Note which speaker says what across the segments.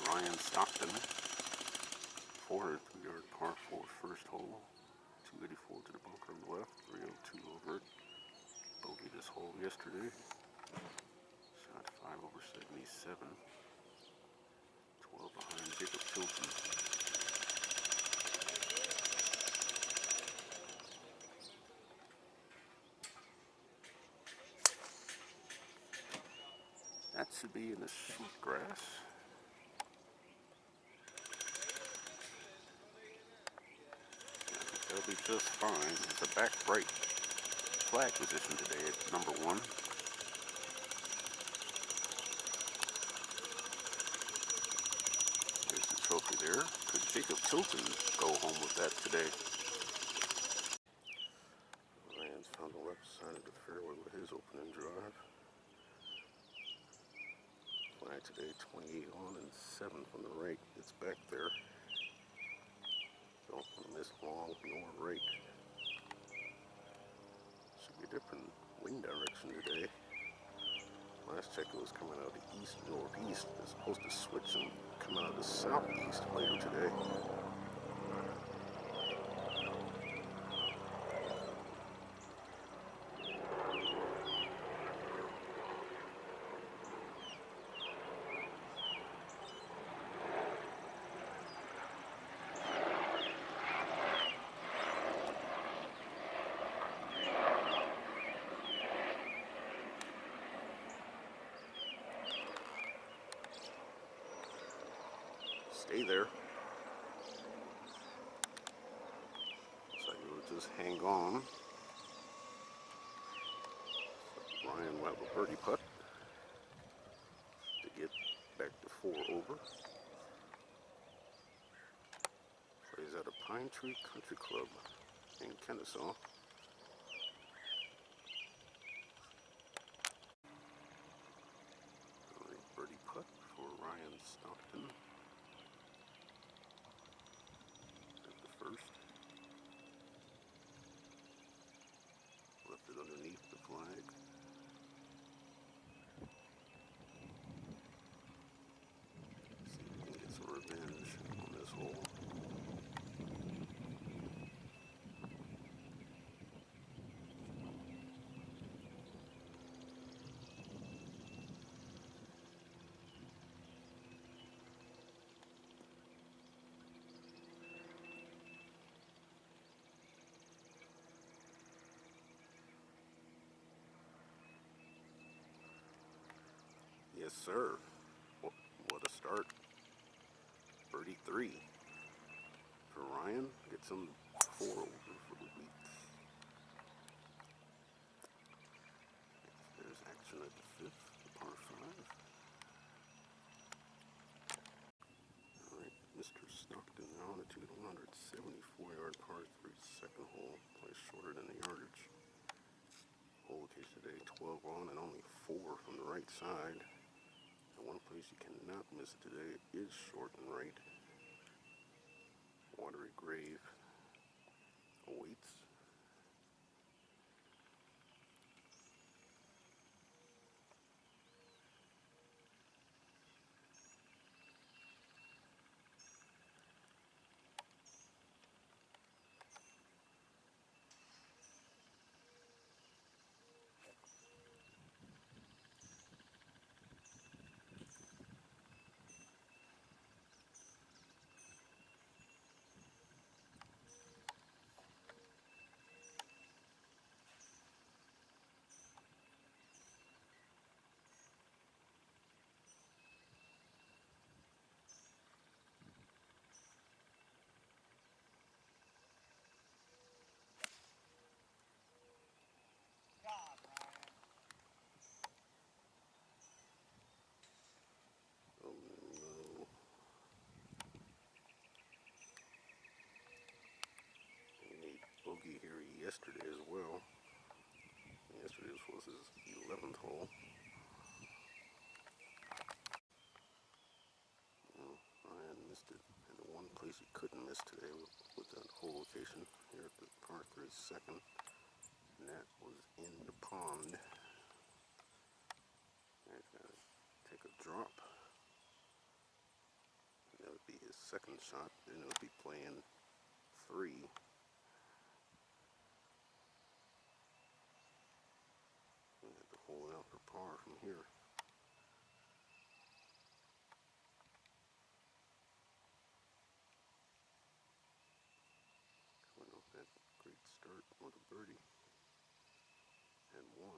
Speaker 1: Ryan Stockton, 403-yard par 4 first hole, 284 to the bunker on the left, 302 over it. Bogey this hole yesterday. Shot 5 over 77. 12 behind Jacob Tilton. That should be in the sweet grass. That'll be just fine. It's a back right flag position today at number 1. There's the trophy there. Could Jacob Tilton go home with that today? Ryan's found the left side of the fairway with his opening drive. Flag today, 28 on and 7 from the right. It's back there. Don't want to miss long nor right. Should be a different wind direction today. Last check it was coming out of the east northeast. It's supposed to switch and come out of the southeast later today. Stay there. So you'll just hang on. So Ryan will have a birdie putt to get back to 4 over. Plays at a Pine Tree Country Club in Kennesaw. Alright, birdie putt for Ryan Stockton. First, left it underneath the flag. See if we can get some revenge on this hole. Yes, sir. What a start. Birdie 3 for Ryan. Get some 4 over for the week. There's action at the 5th, the par 5. Alright, Mr. Stockton now on a 274-yard par 3 second hole. Plays shorter than the yardage. Hole location today, 12 on and only 4 from the right side. And one place you cannot miss today is short and right. Watery grave awaits. Bogey here yesterday as well. Yesterday was his 11th hole. Ryan missed it. And the one place he couldn't miss today was that hole location here at the par 3 second. And that was in the pond. He's got to take a drop. second shot, then it'll be playing 3. We have to hold out for par from here. Coming off that great start with a birdie. And 1.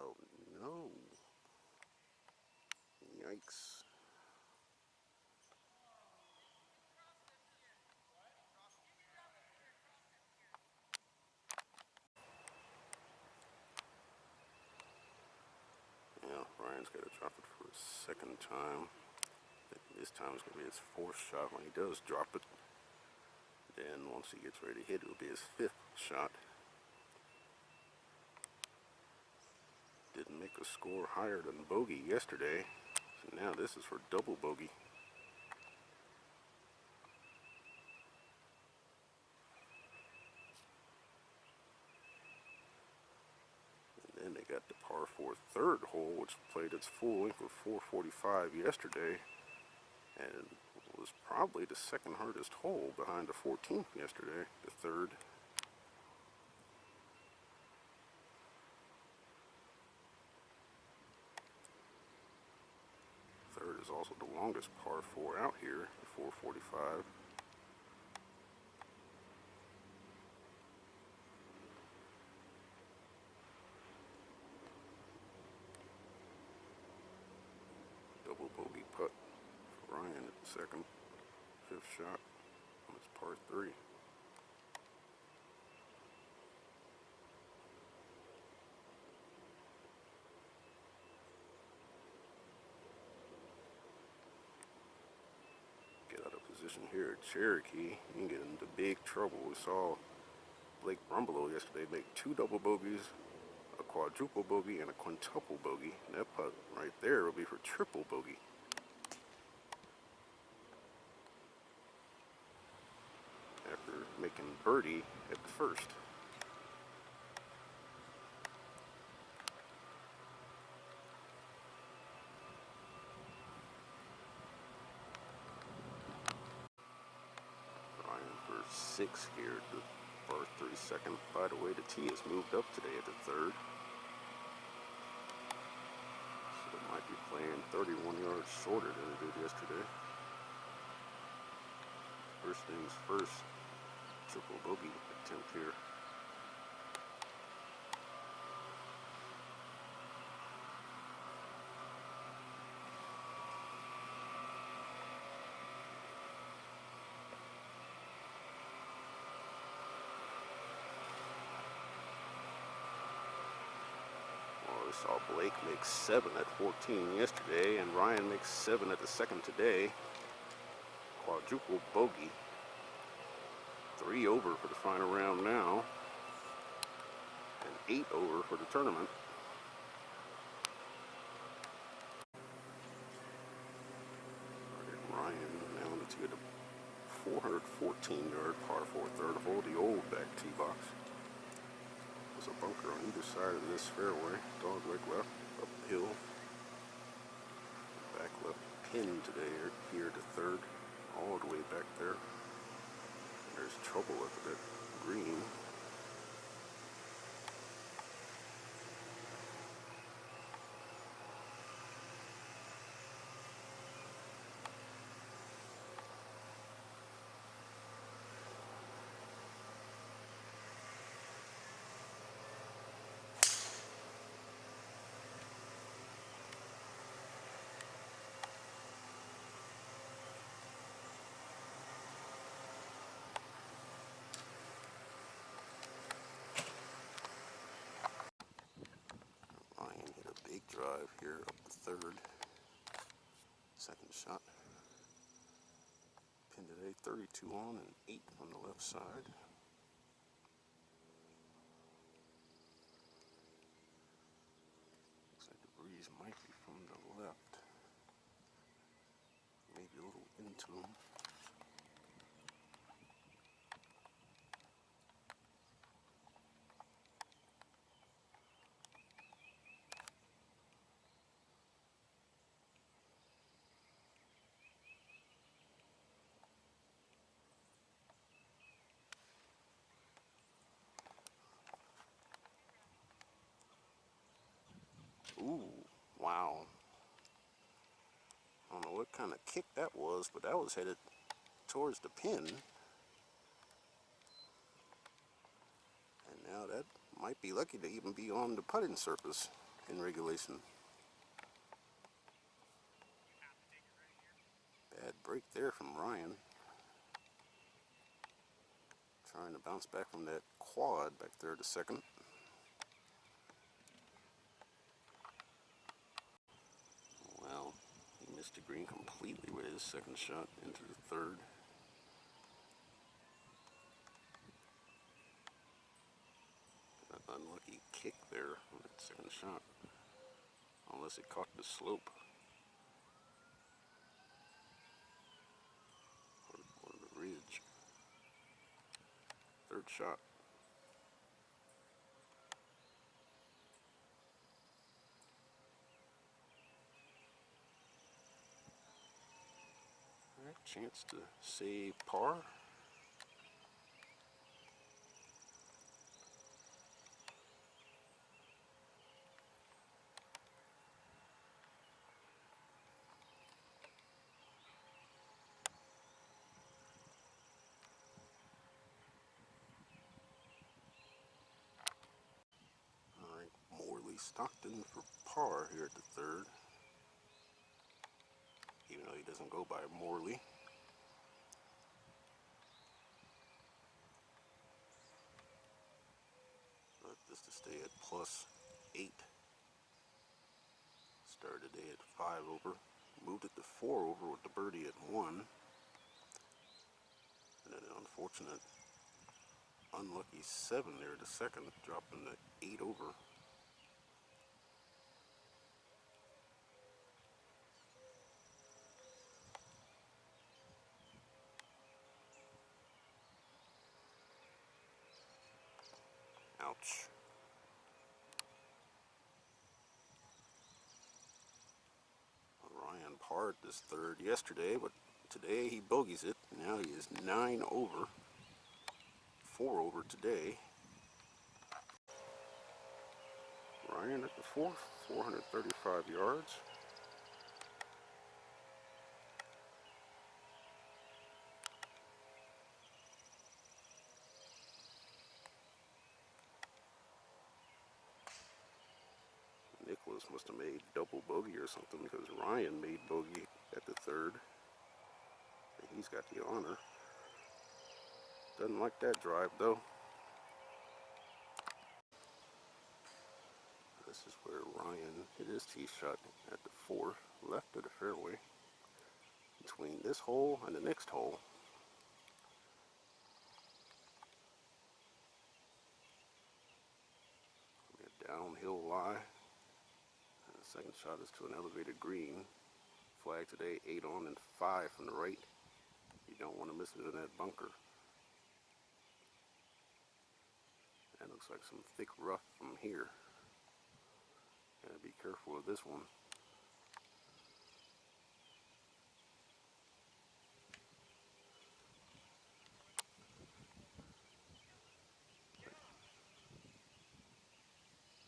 Speaker 1: Oh no. Yikes. Yeah, Ryan's got to drop it for a second time. This time it's going to be his 4th shot. When he does drop it, then once he gets ready to hit, it'll be his 5th shot. Didn't make a score higher than bogey yesterday, so now this is for double bogey. And then they got the par 4 third hole, which played its full length of 445 yesterday, and was probably the second hardest hole behind the 14th yesterday, the third. Third is also the longest par 4 out here, the 445. Double bogey putt for Ryan at the second, 5th shot on his par 3. Get out of position here at Cherokee. You can get into big trouble. We saw Blake Brumbelow yesterday make 2 double bogeys, a quadruple bogey, and a quintuple bogey. And that putt right there will be for triple bogey. After making birdie at the first. Ryan for 6 here at the par 3 second. By the way, the tee has moved up today at the third. So it might be playing 31 yards shorter than it did yesterday. First things first, triple bogey attempt here. We saw Blake make 7 at 14 yesterday, and Ryan makes 7 at the second today. Quadruple bogey. 3 over for the final round now, and 8 over for the tournament. Ryan now on the tee at a 414-yard par 4 third hole, the old back tee box. There's a bunker on either side of this fairway. Dog leg left, uphill. Back left pin today here to third, all the way back there. There's trouble at that green. Big drive here up the third. Second shot. Pin today 32 on and 8 on the left side. into them. Ooh, wow. I don't know what kind of kick that was, but that was headed towards the pin. And now that might be lucky to even be on the putting surface in regulation. Bad break there from Ryan. Trying to bounce back from that quad back there to second. Well, he missed the green completely with his second shot into the third. An unlucky kick there on that second shot. Unless it caught the slope. Or the ridge. Third shot. Alright, chance to save par. Alright, Morley Stockton for par here at the third. Even though he doesn't go by Morley. But this to stay at +8. Started today at 5 over. Moved it to 4 over with the birdie at 1. And then an unfortunate, unlucky 7 there to second, dropping to 8 over. Ouch. Ryan parred this third yesterday, but today he bogeys it. Now he is 9 over. 4 over today. Ryan at the fourth, 435 yards. Nicholas must have made double bogey or something because Ryan made bogey at the third. And he's got the honor. Doesn't like that drive though. This is where Ryan hit his tee shot at the fourth, left of the fairway. Between this hole and the next hole. A downhill lie. And the second shot is to an elevated green. Flag today, 8 on and 5 from the right. You don't want to miss it in that bunker. That looks like some thick rough from here. Gotta be careful of this one.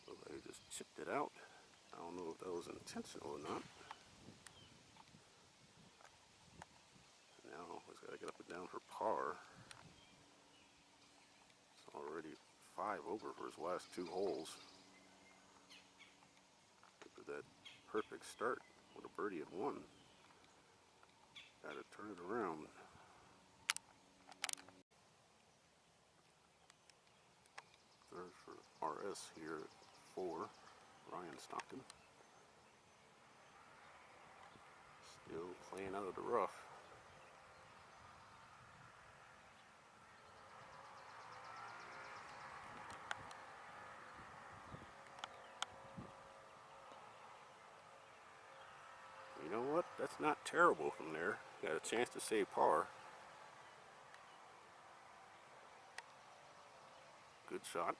Speaker 1: Looks like he just chipped it out. I don't know if that was intentional or not. Now he's got to get up and down for par. It's already 5 over for his last 2 holes. Look at that perfect start with a birdie at 1. Got to turn it around. Third for RS here at 4. Ryan Stockton. Still playing out of the rough. You know know what? That's not terrible from there. Got a chance to save par. Good shot.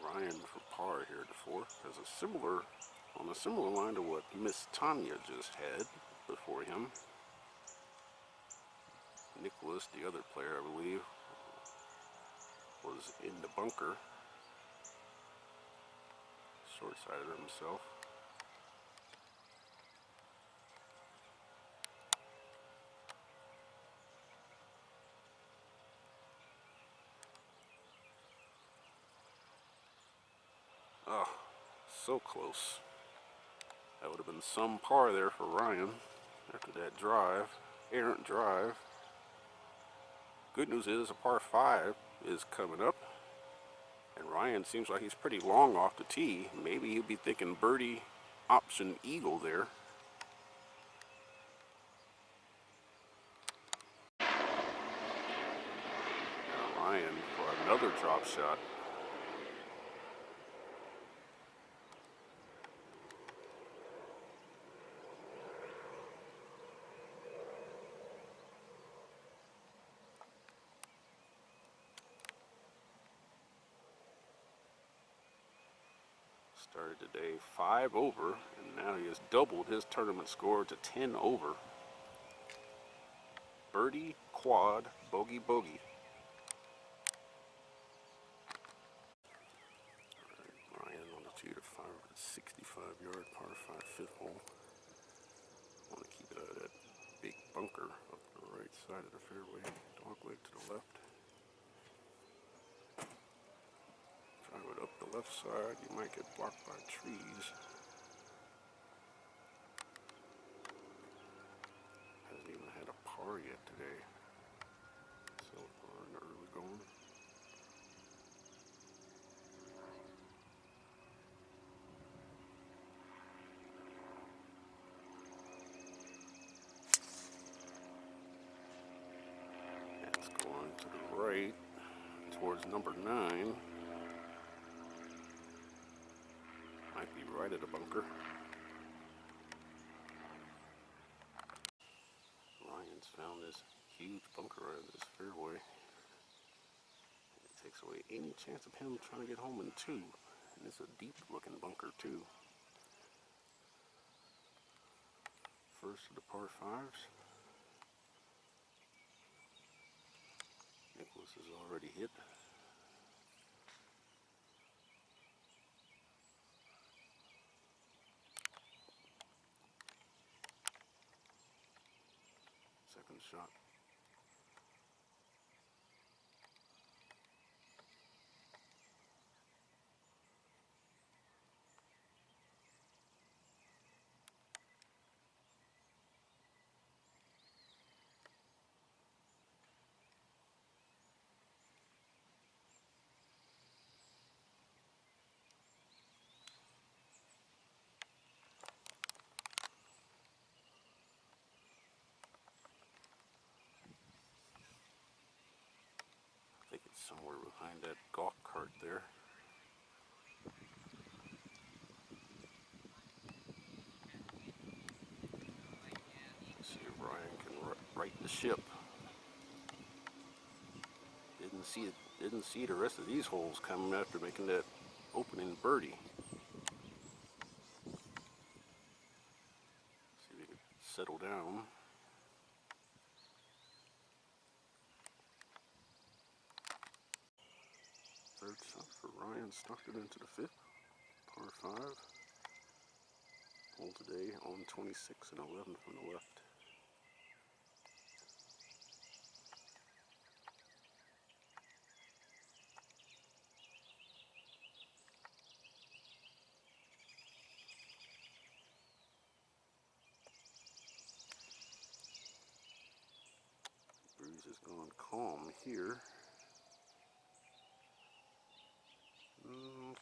Speaker 1: Ryan for par here at 4 has on a similar line to what Miss Tanya just had before him. Nicholas, the other player, I believe, was in the bunker. Short-sided himself. Oh, so close. That would have been some par there for Ryan after that drive, errant drive. Good news is a par 5 is coming up, and Ryan seems like he's pretty long off the tee. Maybe he'll be thinking birdie option eagle there. Now Ryan for another drop shot. Started today 5 over, and now he has doubled his tournament score to 10 over. Birdie, quad, bogey, bogey. All right, Ryan on the tee to 565-yard par 5 fifth hole. Want to keep it out of that big bunker up the right side of the fairway. Dogleg to the left. Drive it up the left side. You might get blocked by trees. Hasn't even had a par yet today. So far in the early going. That's going to the right towards number 9. Might be right at the bunker. Ryan's found this huge bunker right at this fairway. It takes away any chance of him trying to get home in 2. And it's a deep looking bunker too. First of the par 5s. Nicholas is already hit. Second shot. I think it's somewhere behind that golf cart there. Let's see if Ryan can right the ship. Didn't see the rest of these holes coming after making that opening birdie. See if he can settle down. Third shot for Ryan, Stockton into the 5th, par 5. Hole today on 26 and 11 from the left. Breeze is going calm here.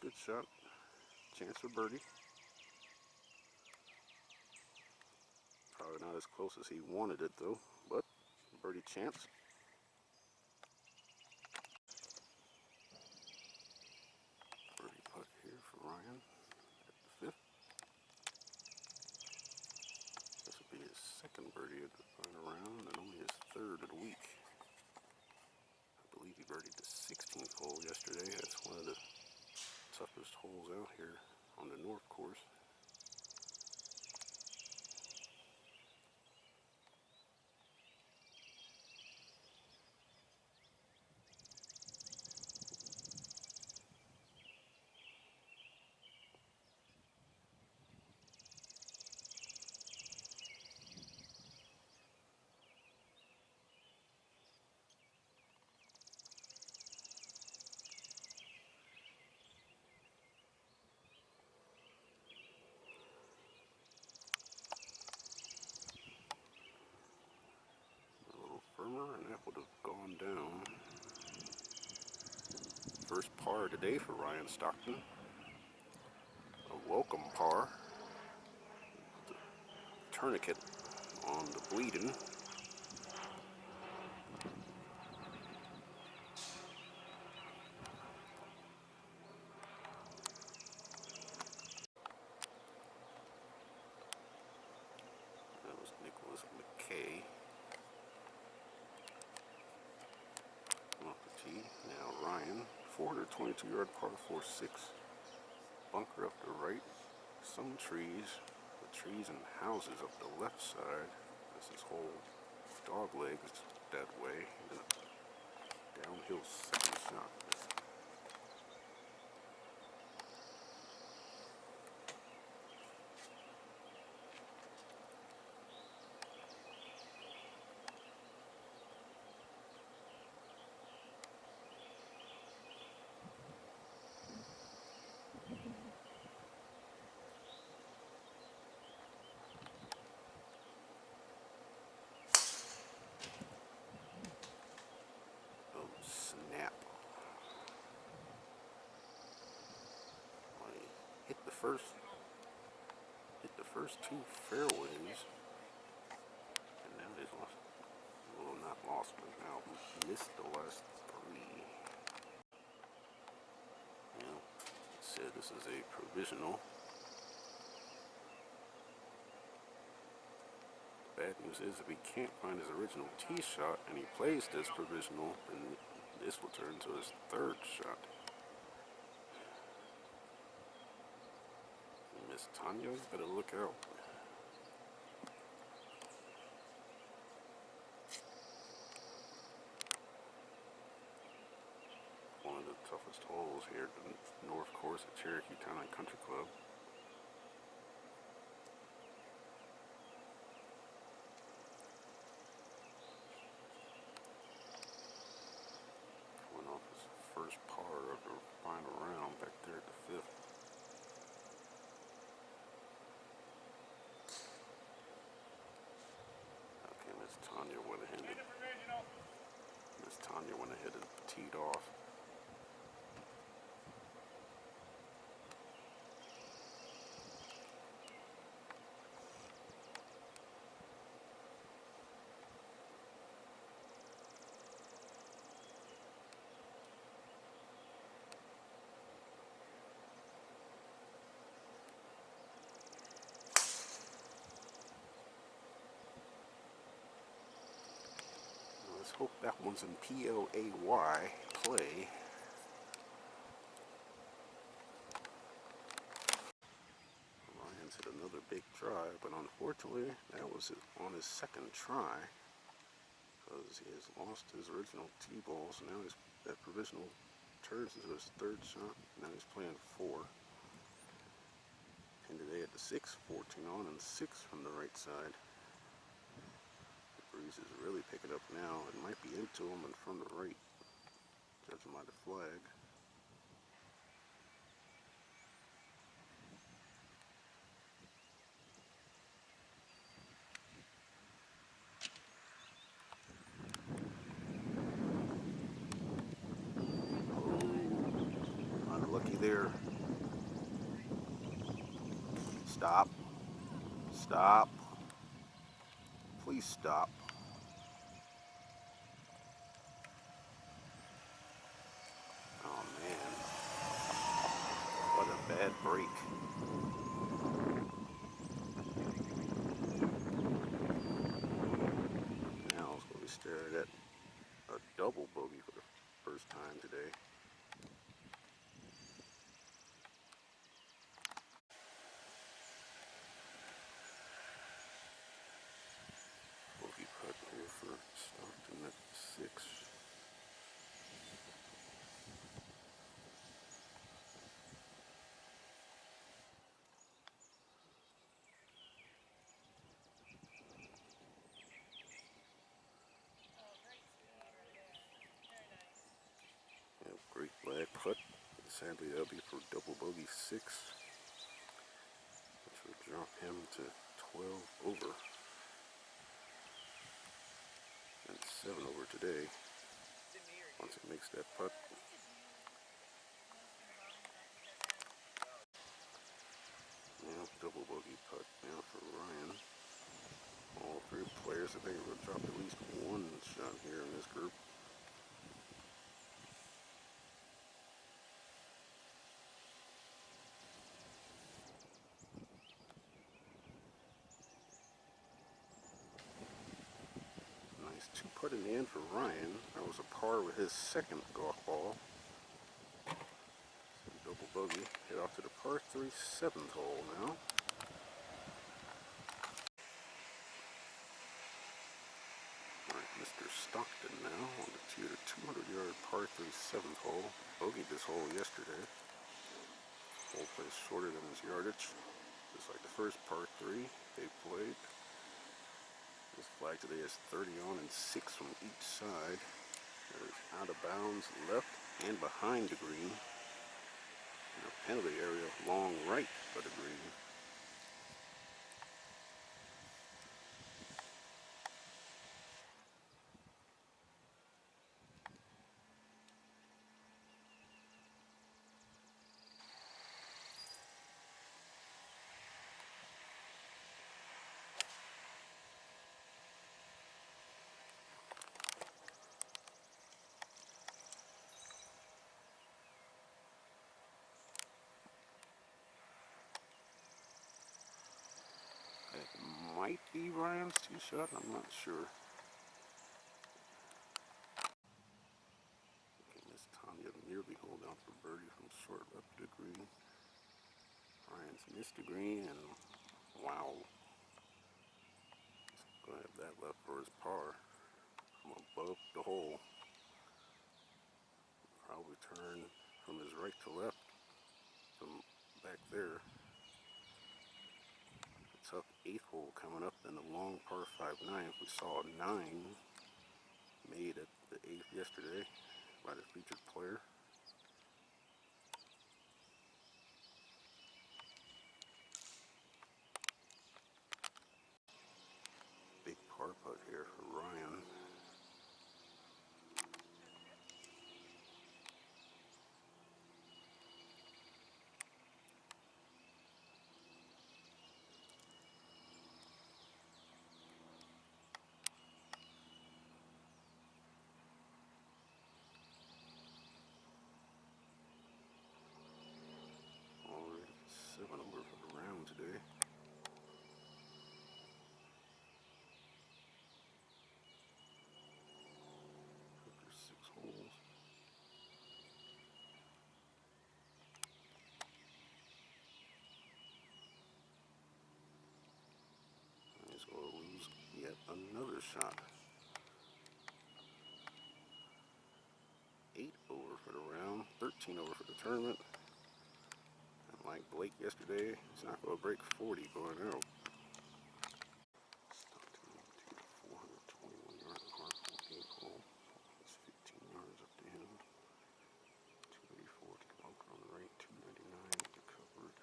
Speaker 1: Good shot. Chance for birdie. Probably not as close as he wanted it though, but birdie chance. out here on the north course. Firmer, and that would have gone down. First par today for Ryan Stockton. A welcome par. The tourniquet on the bleeding. That was Nicholas McKay. Off the tee. Now Ryan, 422-yard par 4-6. Bunker up the right. Some trees. The trees and houses up the left side. This whole dog leg is that way. And then downhill second shot. Snap. I hit the first two fairways, and now he's lost. Well, not lost, but now missed the last three. Now, it said this is a provisional. Bad news is if he can't find his original tee shot and he plays this provisional, then this will turn to his third shot. Miss Tanya, you better look out. One of the toughest holes here at the north course at Cherokee Town and Country Club. Went off his first par of the final round back there at the fifth. Okay, Miss Tanya went ahead and teed off. Let's hope that one's in P-L-A-Y, play. Ryan's hit another big drive, but unfortunately that was on his second try because he has lost his original tee ball, so now that provisional turns into his third shot. Now he's playing 4. And today at the 6, 14 on and 6 from the right side. Breeze is really picking up now. It might be into him and from the right, judging by the flag. Oh, unlucky there. Stop. Stop. Please stop. Oh man, what a bad break. Now it's going to be staring at a double bogey for the first time today. Sadly, that'll be for double bogey 6, which will drop him to 12 over and 7 over today once he makes that putt. Now, double bogey putt now for Ryan. All three players, I think, will drop at least one shot here in this group. Nice 2-putt in the end for Ryan. That was a par with his second golf ball. So double bogey. Head off to the par 3 7th hole now. Alright, Mr. Stockton now on the 200-yard par 3 7th hole. Bogeyed this hole yesterday. Hole plays shorter than his yardage. Just like the first par 3 they played. This flag today is 30 on and 6 from each side. There's out of bounds left and behind the green. And a penalty area long right of the green. It might be Ryan's tee shot, I'm not sure. Okay, Miss Tanya nearly hold out for birdie from short left of the green. Ryan's missed the green and wow. He's gonna have that left for his par from above the hole. Probably turn from his right to left from back there. Tough 8th hole coming up in the long par 5-9. We saw a 9 made at the 8th yesterday by the featured player. Big par putt here for Ryan. Already 7 over for the round today. After 6 holes. He's going to lose yet another shot. 8 over for the round, 13 over for the tournament. And like Blake yesterday, he's not going to break 40 going out. Stockton to the 421-yard par 8 hole. It's 15 yards up to him. 284 to the bunker on the right, 299 to the covered.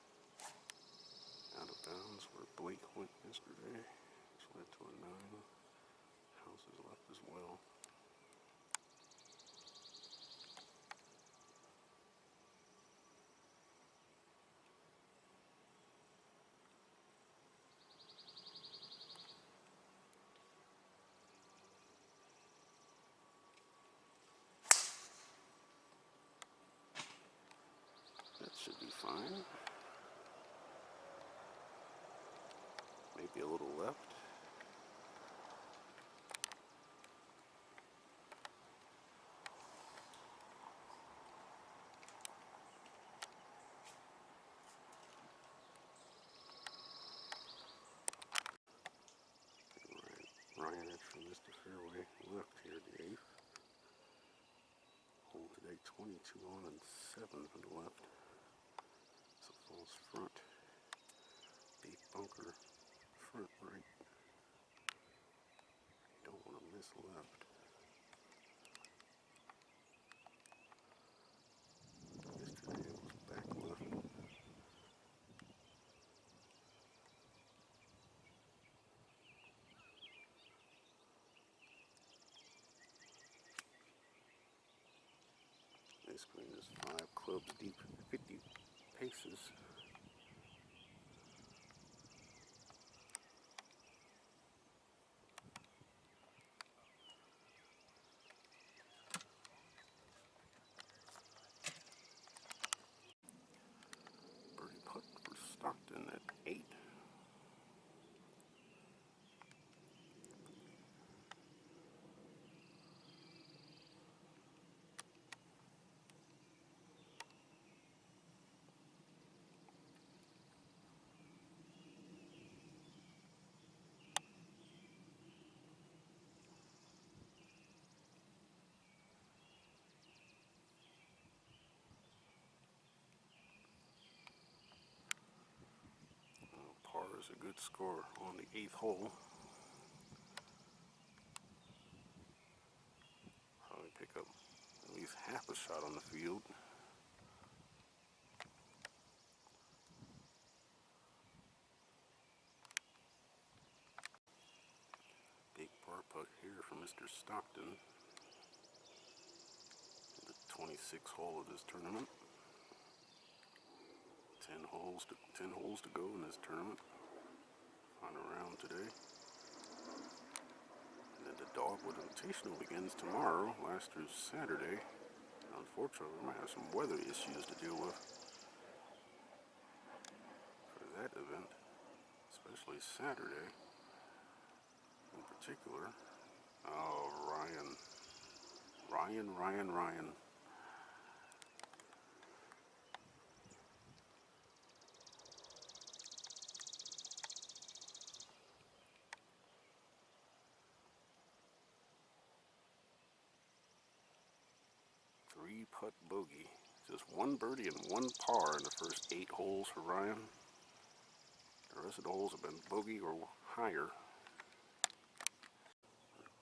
Speaker 1: Out of bounds where Blake went yesterday. This led to a 9. House is left as well. That should be fine. Maybe a little left. Ryan actually missed the fairway left here at the 8th. Hole today 22 on and 7 from the left. It's a false front. Deep bunker, front right. Don't want to miss left. Yesterday Ice green is 5 clubs deep, 50 paces. Birdie putt for Stockton at 8. Par is a good score on the 8th hole. Probably pick up at least half a shot on the field. Big par putt here from Mr. Stockton. The 26th hole of this tournament. 10 holes to go in this tournament. Final round today. And then the Dogwood Invitational begins tomorrow. Last through Saturday. Unfortunately, we might have some weather issues to deal with for that event, especially Saturday in particular. Oh, Ryan. 3-putt bogey. Just 1 birdie and 1 par in the first 8 holes for Ryan. The rest of the holes have been bogey or higher.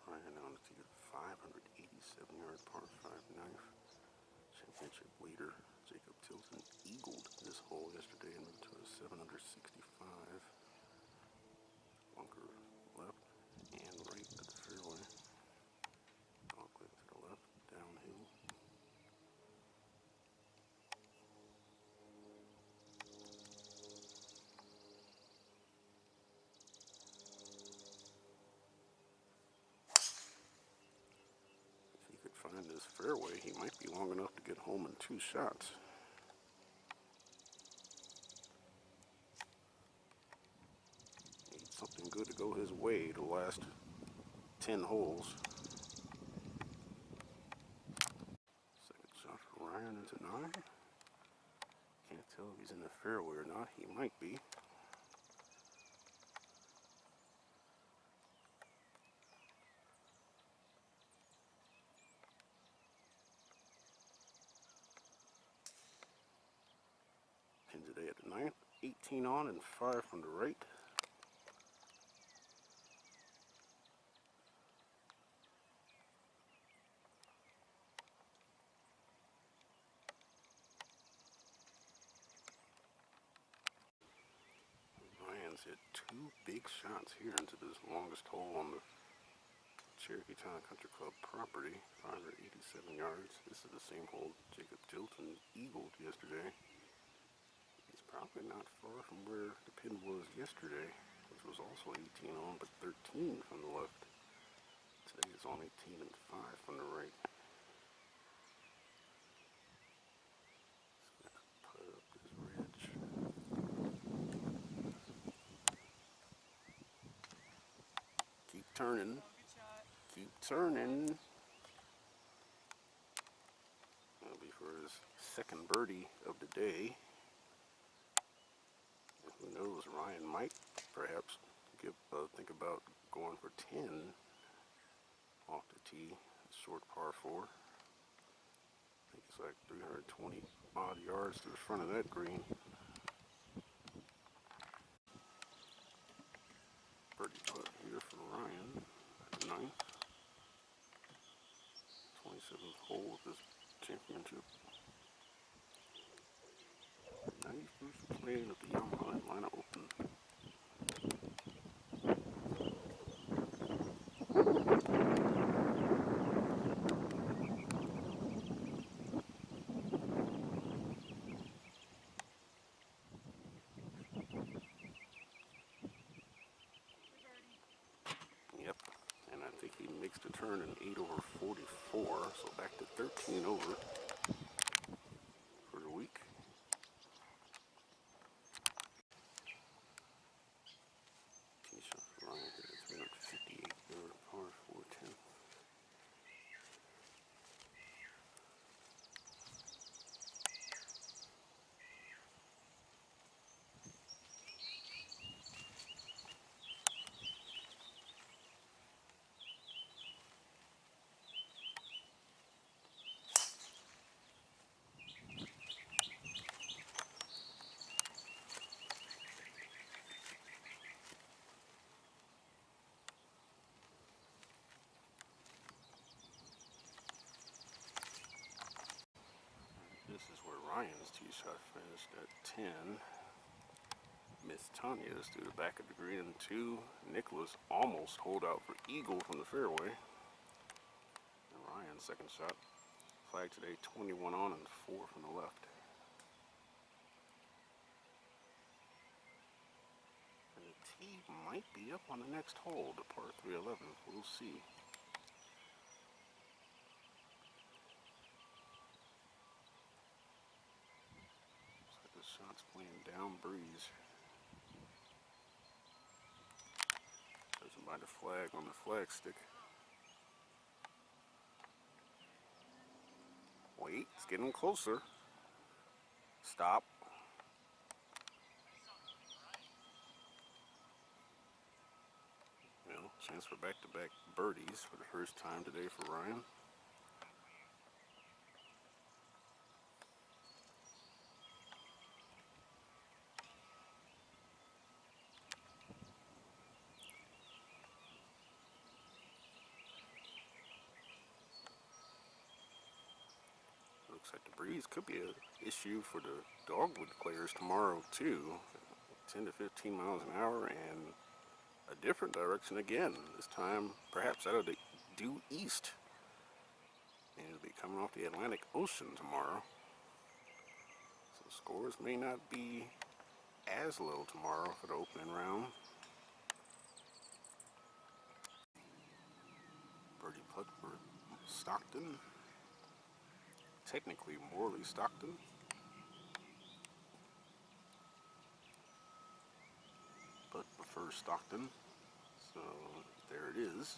Speaker 1: Ryan on to get 587-yard par 5 knife. Championship leader Jacob Tilton eagled this hole yesterday and moved to a 765. Bunker left and right at the fairway. Dogleg to the left, downhill. If he could find this fairway, he might be long enough to get home in 2 shots. Need something good to go his way the last 10 holes. Second shot for Ryan into 9. Can't tell if he's in the fairway or not. He might be. Pin today at the 9th. 18 on and 5 from the right. Ryan's hit 2 big shots here into this longest hole on the Cherokee Country Club property, 587 yards. This is the same hole Jacob Tilton eagled yesterday. He's probably not far from where the pin was yesterday, which was also 18 on, but 13 from the left. Today it's on 18 and 5 from the right. So let's put up this ridge. Keep turning. Keep turning. That'll be for his second birdie of the day. And who knows, Ryan might perhaps think about going for 10 off the tee. Short par 4. I think it's like 320 odd yards to the front of that green. Birdie putt here for Ryan at the 9th. 27th hole of this championship. 91st playing at the Yamaha Atlanta Open. takes to turn an 8 over 44, so back to 13 over for the week. Tee shot for Ryan here at 358 yard par 410. This is where Ryan's tee shot finished at 10. Miss Tanya's through the back of the green and 2. Nicholas almost holed out for eagle from the fairway. And Ryan's second shot. Flag today 21 on and 4 from the left. And the tee might be up on the next hole, the par 311. We'll see. The shot's playing down breeze. Doesn't mind the flag on the flag stick. Wait, it's getting closer. Stop. Well, chance for back-to-back birdies for the first time today for Ryan. Looks like the breeze could be an issue for the dogwood players tomorrow too. 10 to 15 miles an hour and a different direction again. This time perhaps out of the due east. And it'll be coming off the Atlantic Ocean tomorrow. So scores may not be as low tomorrow for the opening round. Birdie putt for Stockton. Technically Morley Stockton. But prefers Stockton. So there it is.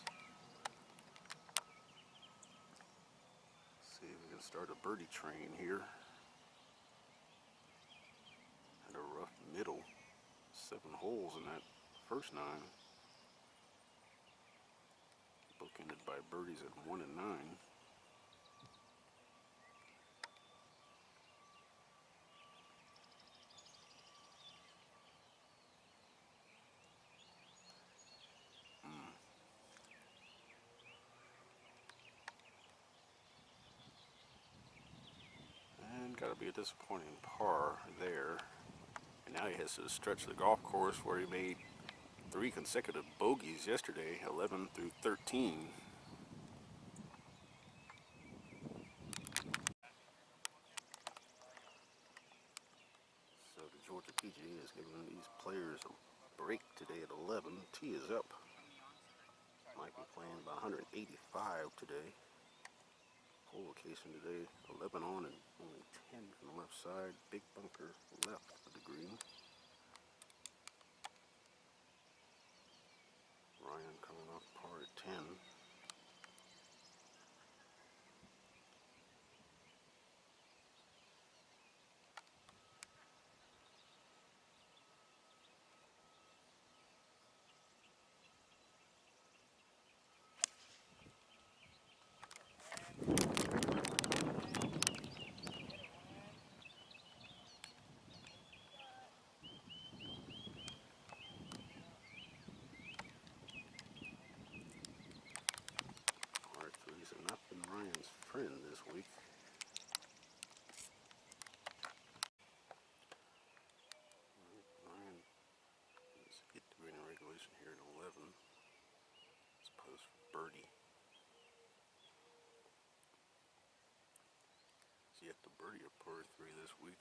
Speaker 1: See if we can start a birdie train here. Had a rough middle. 7 holes in that first 9. Bookended by birdies at 1 and 9. And gotta be a disappointing par there. And now he has to stretch the golf course where he made 3 consecutive bogeys yesterday, 11 through 13. So the Georgia PGA is giving these players a break today at 11. Tee is up. Might be playing about 185 today. Hole location today, 11 on and only 10 from the left side. Big bunker left of the green. Ryan coming off par at 10. R3s have not been Ryan's friend this week. Ryan is get to green in regulation here at 11. Let's post for birdie. He's yet to birdie a par 3 this week.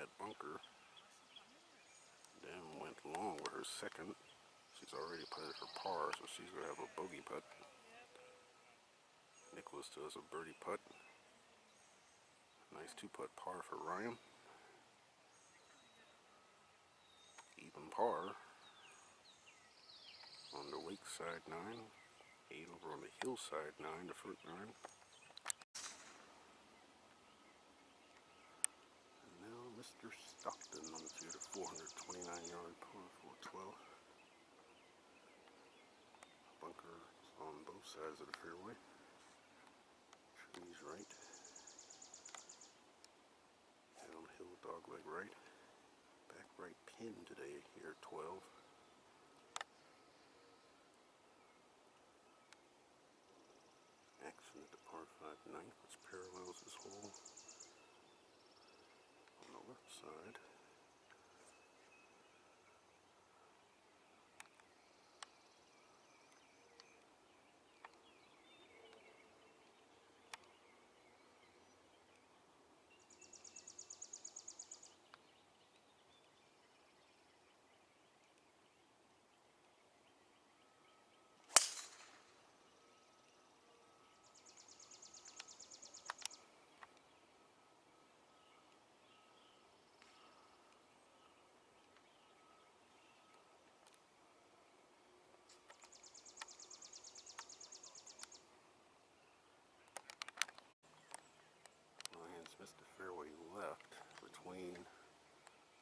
Speaker 1: bad bunker. Then went long with her second. She's already putted her par, so she's going to have a bogey putt. Nicholas does a birdie putt. Nice 2-putt par for Ryan. Even par on the Lakeside 9. 8 over on the Hillside 9, the front 9. And now Mr. Stockton on the 429-yard par 412. Bunkers on both sides of the fairway. Trees right. Downhill dogleg right. Back right pin today here at 12. Action at the par 5 ninth, which parallels this hole. On the left side. Ryan's missed the fairway left between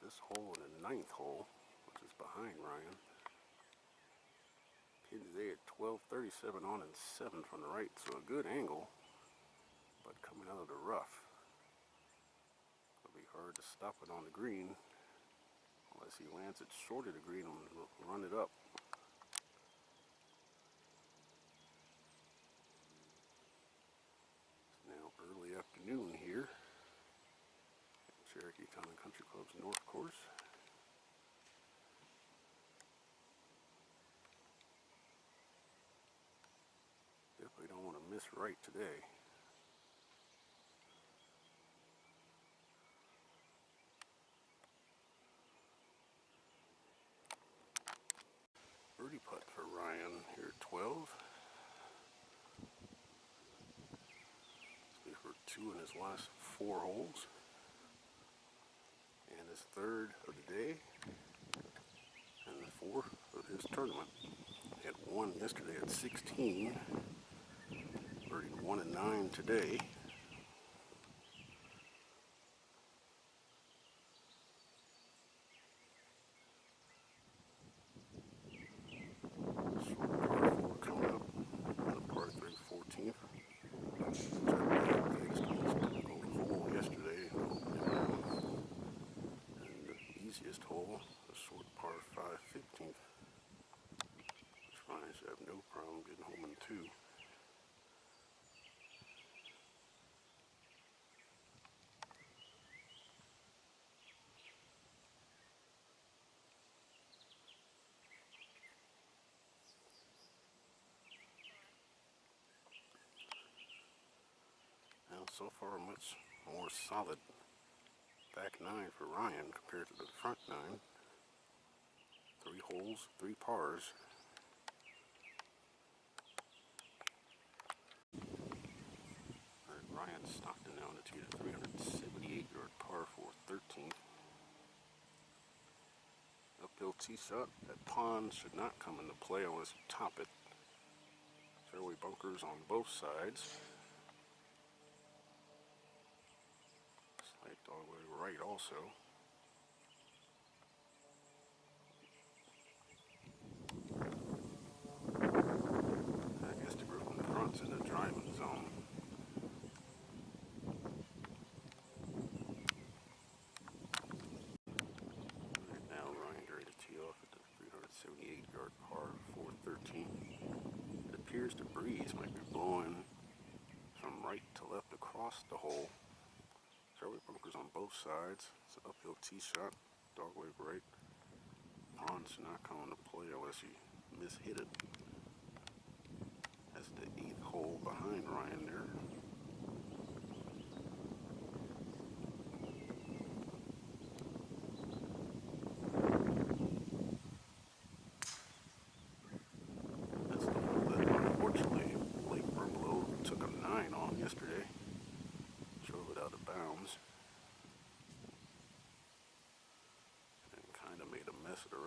Speaker 1: this hole and the 9th hole, which is behind Ryan. Pin today at 1237 on and 7 from the right, so a good angle, but coming out of the rough. It'll be hard to stop it on the green unless he lands it short of the green and run it up. It's now early afternoon here at Cherokee Town and Country Club's North Course. Definitely don't want to miss right today. Birdie putt for Ryan here at 12. This will be for 2 in his last 4 holes. And his 3rd of the day. And the 4th of his tournament. He had 1 yesterday at 16. Birdied 1 and 9 today. Short par 4 coming up. And a par 3 14th. Typical hole yesterday. And the easiest hole, the short par 5 15th. Which Ryan should have no problem getting home in 2. Now, so far, much more solid back 9 for Ryan compared to the front 9. 3 holes, 3 pars. Alright, Ryan Stockton now on the tee to 378-yard par 4 13th. Uphill tee shot. That pond should not come into play unless you top it. Fairway bunkers on both sides. Slight dogleg right also. I guess the group in the front's in the driving zone. Right now Ryan ready to tee off at the 378-yard par 4 13. It appears the breeze might be blowing from right to left across the hole. Fairway bunkers on both sides. It's an uphill tee shot, dogleg right. Pond should not come into play unless you mishit it. That's the 8th hole behind Ryan there.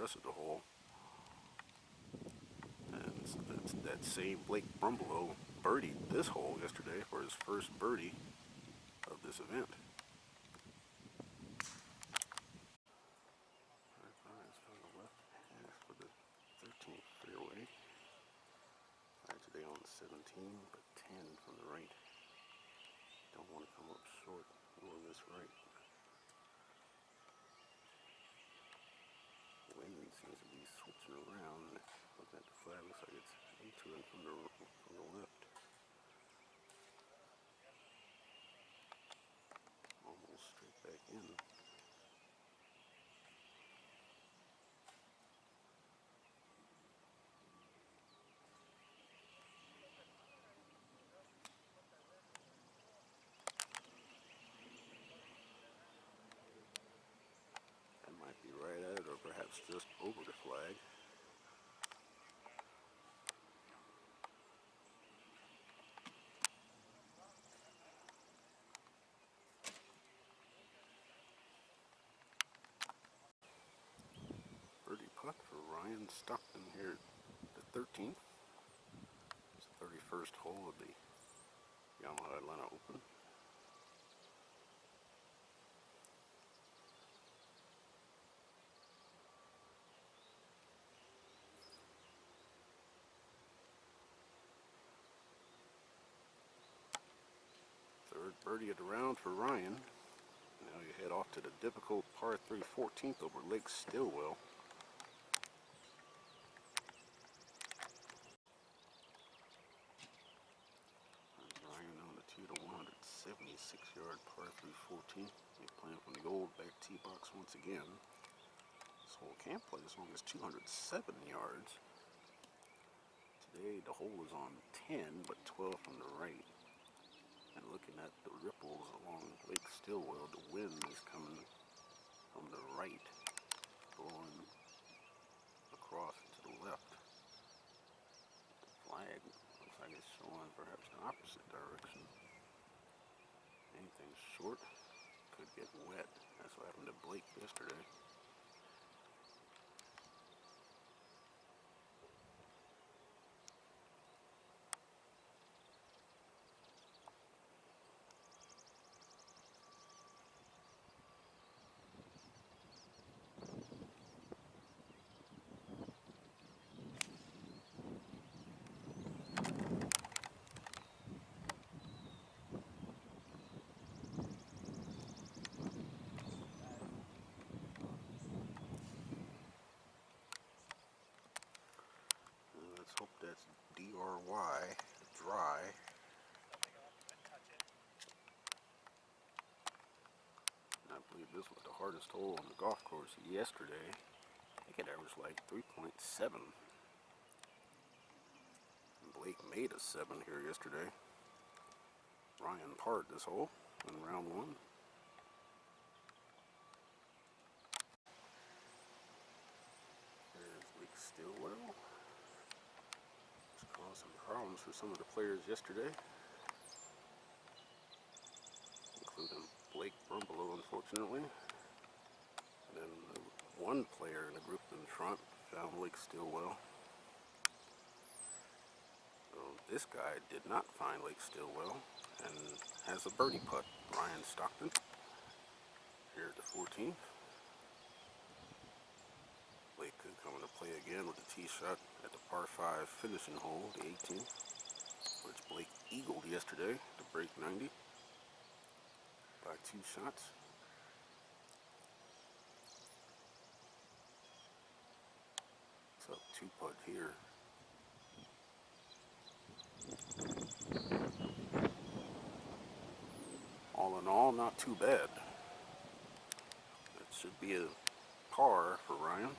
Speaker 1: rest of the hole. And it's that same Blake Brumbelow birdied this hole yesterday for his first birdie of this event. From the left half for the 13th fairway. Today on 17, but 10 from the right. Don't want to come up short on this right. Wind seems to be switching around. Looking at the flag, looks like it's into it from the left. Almost straight back in. That might be right at it, or perhaps just over the flag. Birdie putt for Ryan Stockton here at the 13th. It's the 31st hole of the Yamaha Atlanta Open. Third birdie of the round for Ryan. Now you head off to the difficult par 3 14th over Lake Stillwell. Ryan on the tee to 176-yard par 3 14. He's playing from the old back tee box once again. This hole can play as long as 207 yards. Today the hole is on 10, but 12 from the right. And looking at the ripples along Lake Stillwell, the wind is coming from the right, blowing across to the left. The flag looks like it's showing perhaps the opposite direction. Anything short could get wet. That's what happened to Blake yesterday. Let's hope that's DRY, dry. I believe this was the hardest hole on the golf course yesterday. I think it averaged like 3.7. Blake made a 7 here yesterday. Ryan parred this hole in round 1. There's Lake Stillwell. It's caused some problems for some of the players yesterday, including Blake Brumbelow, unfortunately. And then one player in the group in front found Lake Stillwell. So this guy did not find Lake Stillwell and has a birdie putt. Ryan Stockton here at the 14th. Blake could come into play again with the tee shot at the par 5 finishing hole, the 18th, which Blake eagled yesterday to break 90 by 2 shots. So 2 putt here. All in all, not too bad. It should be a par for Ryan.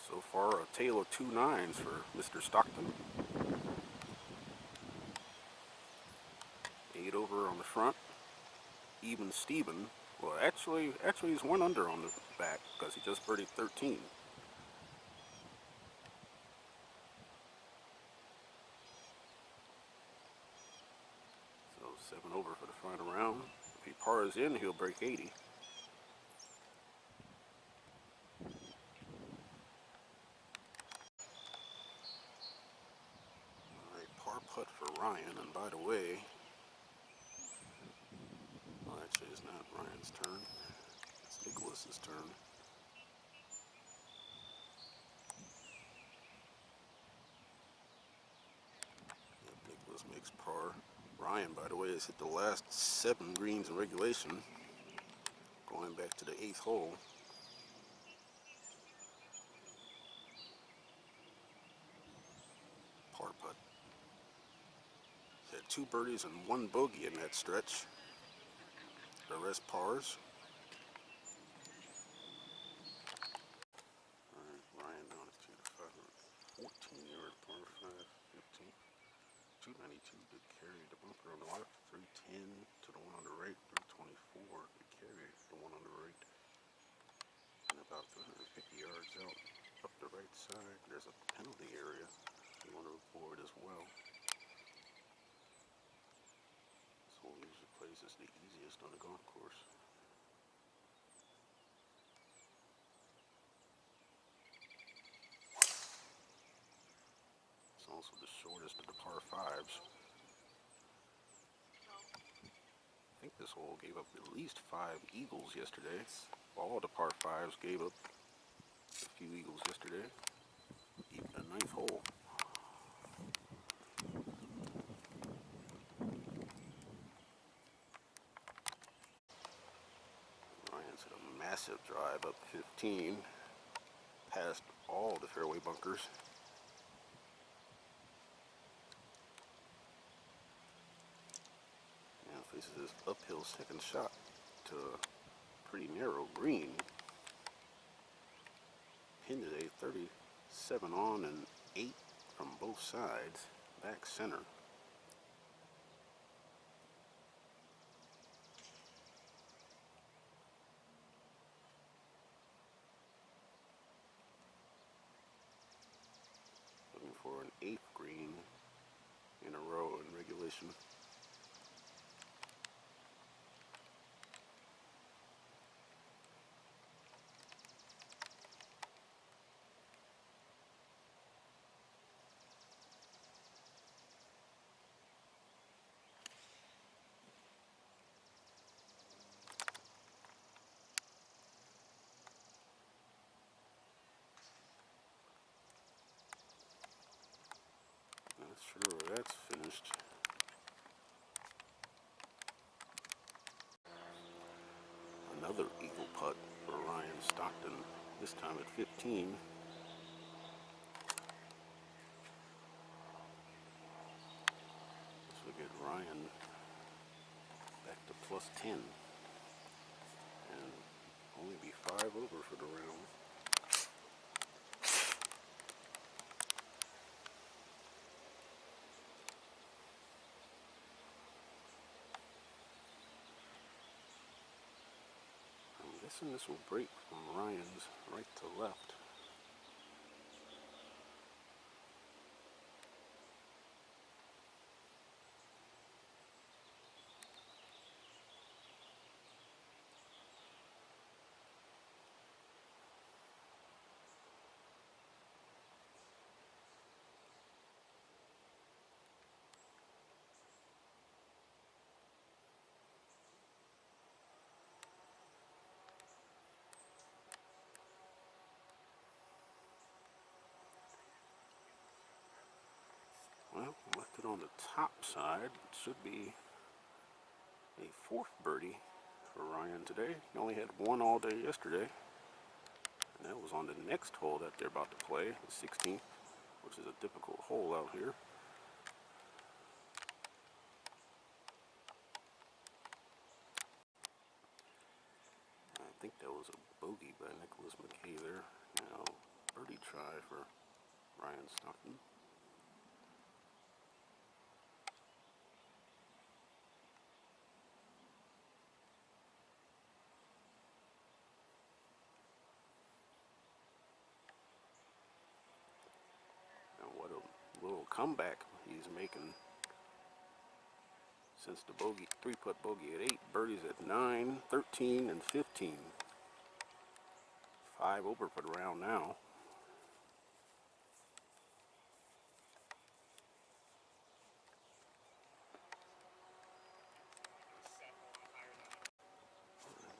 Speaker 1: So far, a tale of 2 9s for Mr. Stockton. 8 over on the front. Even Steven. Well, actually he's 1 under on the back because he just birdied 13. So 7 over over for the final round. If he pars in, he'll break 80. Alright, par putt for Ryan, and by the way, well, actually it's not Ryan's turn, it's Nicholas's turn. Yep, Nicholas makes par. Ryan, by the way, has hit the last 7 greens in regulation, going back to the 8th hole. Par putt. He had 2 birdies and 1 bogey in that stretch. The rest pars. Alright, Ryan down to 514-yard par 5, 15. 292 to carry the bumper on the left, 310 to the one on the right, 324 to carry the one on the right. And about 350 yards out up the right side, there's a penalty area you want to avoid as well. This hole usually plays as the easiest on the golf course. It's also the shortest of the par 5s. I think this hole gave up at least 5 eagles yesterday. All the par 5s gave up a few eagles yesterday. Even the 9th hole. Ryan's hit a massive drive up 15, past all the fairway bunkers. Now faces his uphill second shot to a pretty narrow green. Pin today 37 on and 8 from both sides, back center. Looking for an 8th green in a row in regulation. Not sure where that's finished. Another eagle putt for Ryan Stockton, this time at 15. This will get Ryan back to plus 10 and only be 5 over for the round. I'm guessing this will break from Ryan's right to left. Well, left it on the top side. It should be a 4th birdie for Ryan today. He only had 1 all day yesterday. And that was on the next hole that they're about to play, the 16th, which is a difficult hole out here. I think that was a bogey by Nicholas McKay there. Now, birdie try for Ryan Stockton. Now, what a little comeback he's making Since the bogey, 3-putt bogey at 8, birdies at 9, 13, and 15. 5 over for the round now.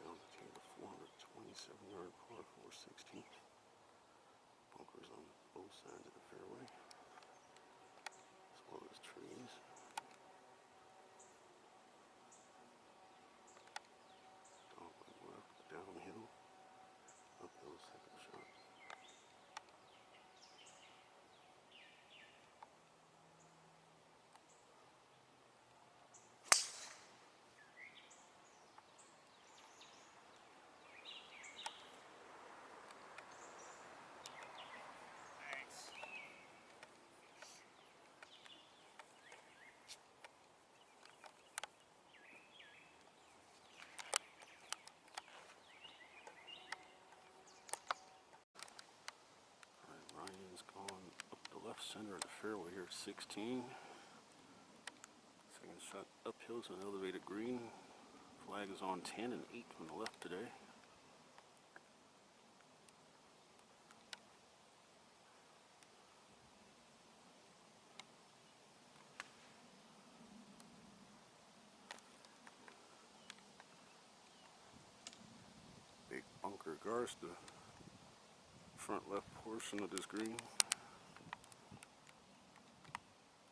Speaker 1: Down the 427-yard par 416. Bunkers on both sides of the fairway, as well as trees. Dogleg left, downhill, uphill second shot. Ryan's gone up the left center of the fairway here at 16. Second shot uphill to an elevated green. Flag is on 10 and 8 from the left today. Big bunker guards the front left portion of this green.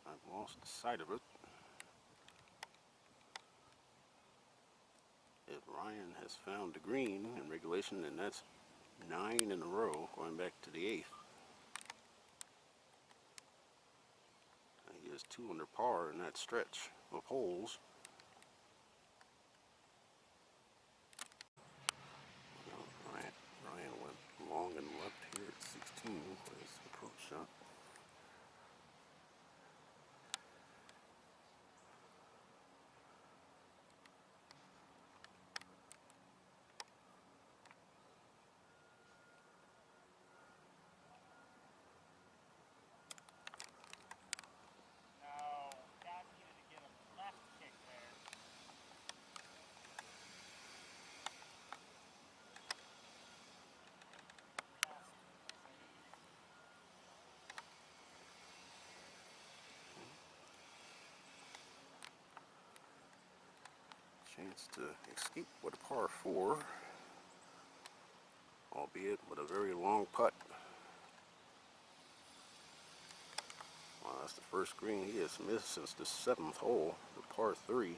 Speaker 1: I've lost sight of it. If Ryan has found the green in regulation, then that's 9 in a row, going back to the 8th. He has 2 under par in that stretch of holes. Ryan went long and left here at 16 for his approach shot. Chance to escape with a par 4, albeit with a very long putt. Well, that's the first green he has missed since the 7th hole, the par 3.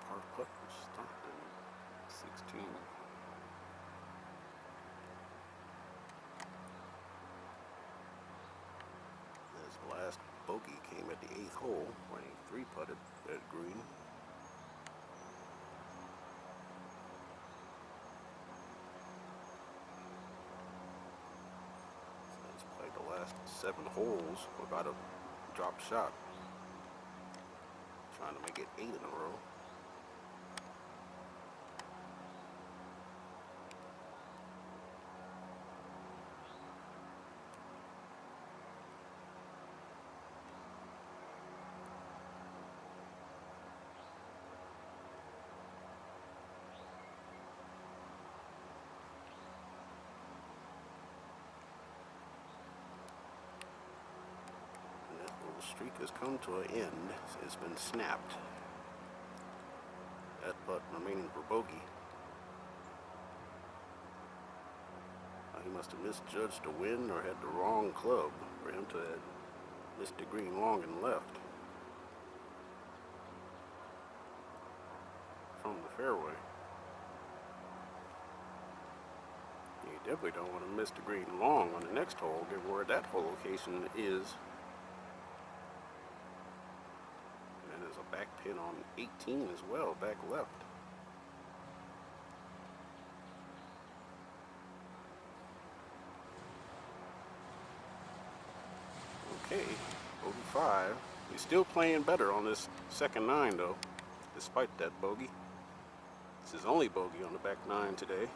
Speaker 1: Par putt for Stockton, 16. His last bogey came at the 8th hole when he 3-putted at green. So he's played the last 7 holes without a drop shot, trying to make it 8 in a row. The streak has come to an end. It's been snapped. That putt remaining for bogey. He must have misjudged the wind or had the wrong club for him to have missed the green long and left from the fairway. You definitely don't want to miss the green long on the next hole, given where that hole location is. A back pin on 18 as well, back left. Okay, bogey 5. He's still playing better on this second 9 though, despite that bogey. This is only bogey on the back 9 today.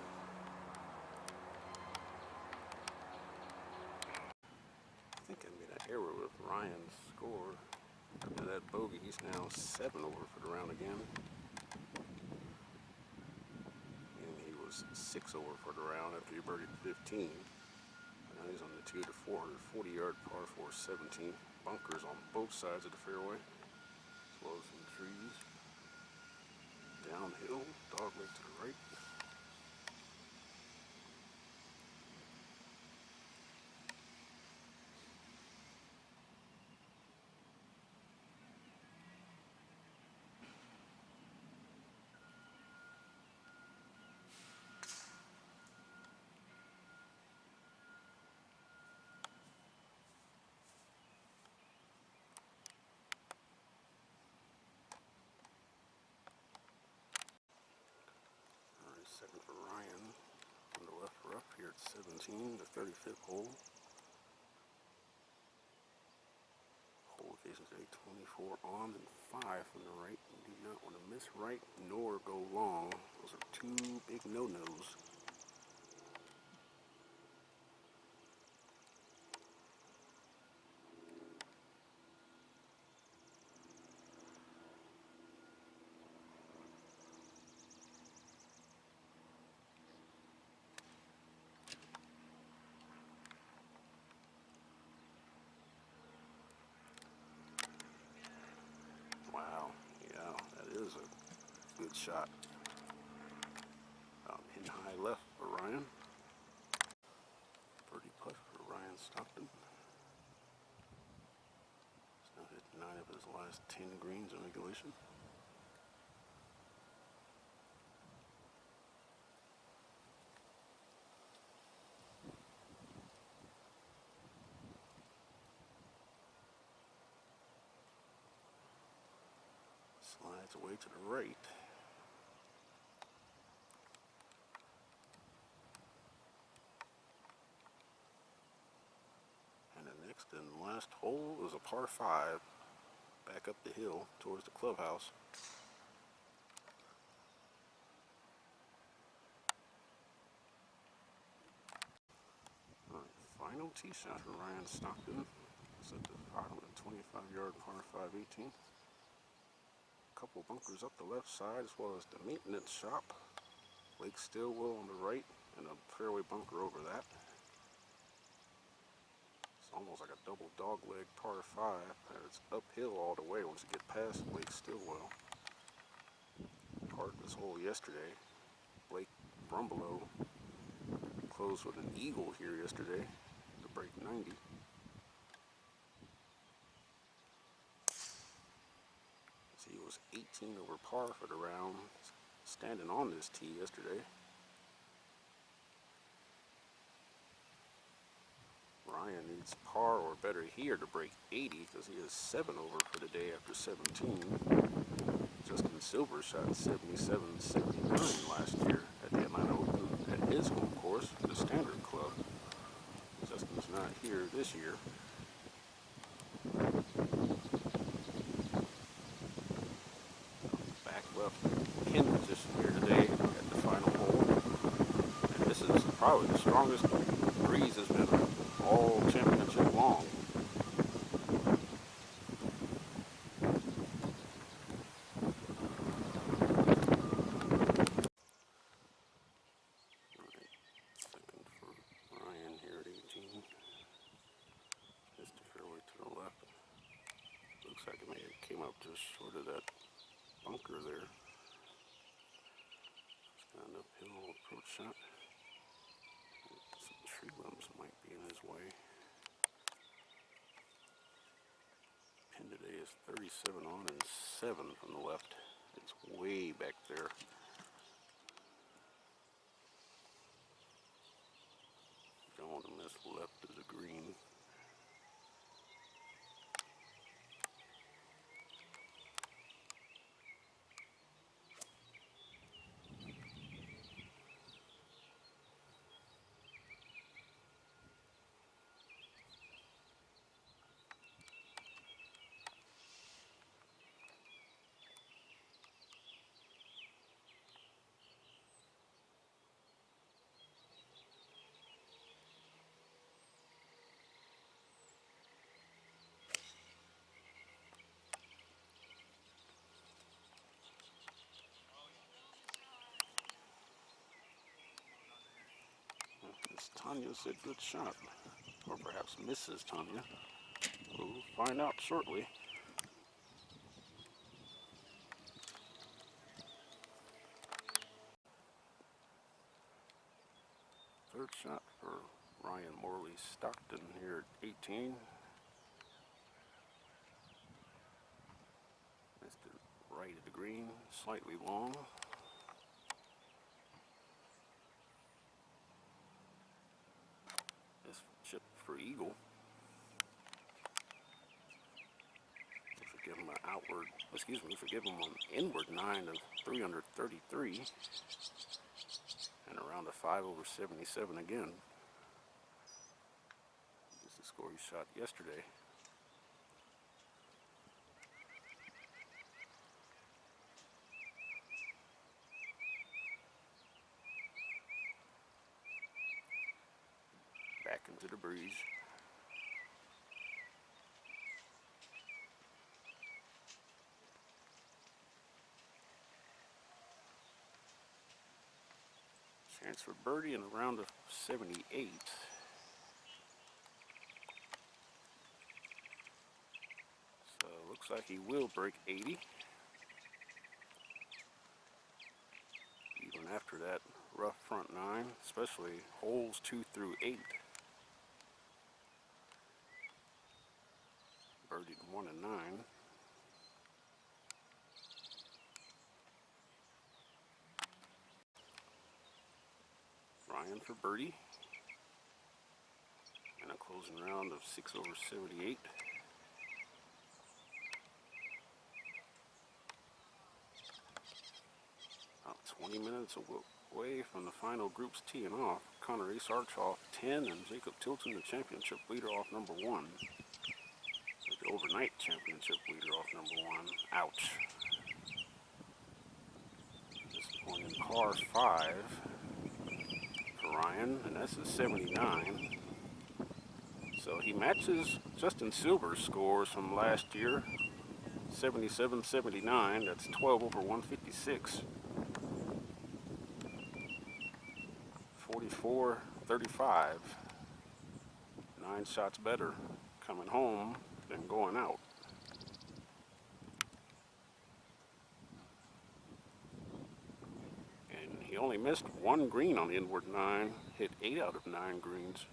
Speaker 1: Ryan's score. After that bogey, he's now 7 over for the round again. And he was 6 over for the round after he birdied 15. Now he's on the 2 to 440-yard par 4 17. Bunkers on both sides of the fairway, as well as some trees. Downhill, dogleg to the right. Second for Ryan on the left rough here at 17, the 35th hole. Hole location today 24 on and 5 from the right. You do not want to miss right nor go long. Those are two big no-nos. Wow, yeah, that is a good shot. In high left for Ryan. Birdie putt for Ryan Stockton. He's now hit 9 of his last 10 greens in regulation. Slides away to the right. And the next and last hole is a par 5 back up the hill towards the clubhouse. All right, final tee shot for Ryan Stockton. It's at the bottom of the 25-yard par 5 18. Couple bunkers up the left side, as well as the maintenance shop. Lake Stillwell on the right, and a fairway bunker over that. It's almost like a double dogleg par 5, and it's uphill all the way once you get past Lake Stillwell. Part of this hole yesterday, Blake Brumbelow closed with an eagle here yesterday to break 90. He was 18 over par for the round, standing on this tee yesterday. Ryan needs par or better here to break 80 because he is 7 over for the day after 17. Justin Silver shot 77-79 last year at the Atlanta Open at his home course, the Standard Club. Justin's not here this year. Back left pin position here today at the final hole. And this is probably the strongest breeze has been all championship long. Second for Ryan here at 18. Missed the fairway to the left. Looks like it may have came up just short of that bunker there. It's got an uphill approach shot. Some tree limbs might be in his way. Pin today is 37 on and 7 from the left. It's way back there. Don't want to miss left of the green. Perhaps Tanya said good shot, or perhaps Mrs. Tanya. We'll find out shortly. Third shot for Ryan Morley Stockton here at 18. Missed it right at the green, slightly long. This chip for eagle. Give him an outward, excuse me, forgive him an inward 9 of 333 and around a 5 over 77 again. This is the score he shot yesterday. Back into the breeze. Chance for birdie in a round of 78. So looks like he will break 80. Even after that rough front 9, especially holes 2 through 8. Birdied 1 and 9. Ryan for birdie. And a closing round of 6 over 78. About 20 minutes away from the final groups teeing off. Connor Ace-Arch off 10 and Jacob Tilton, the championship leader, off number 1. The overnight championship leader off number 1. Ouch. Disappointing par 5 for Ryan, and that's a 79. So he matches Justin Silver's scores from last year, 77-79. That's 12 over 156. 44-35. 9 shots better coming home than going out. And he only missed 1 green on the inward 9, hit 8 out of 9 greens.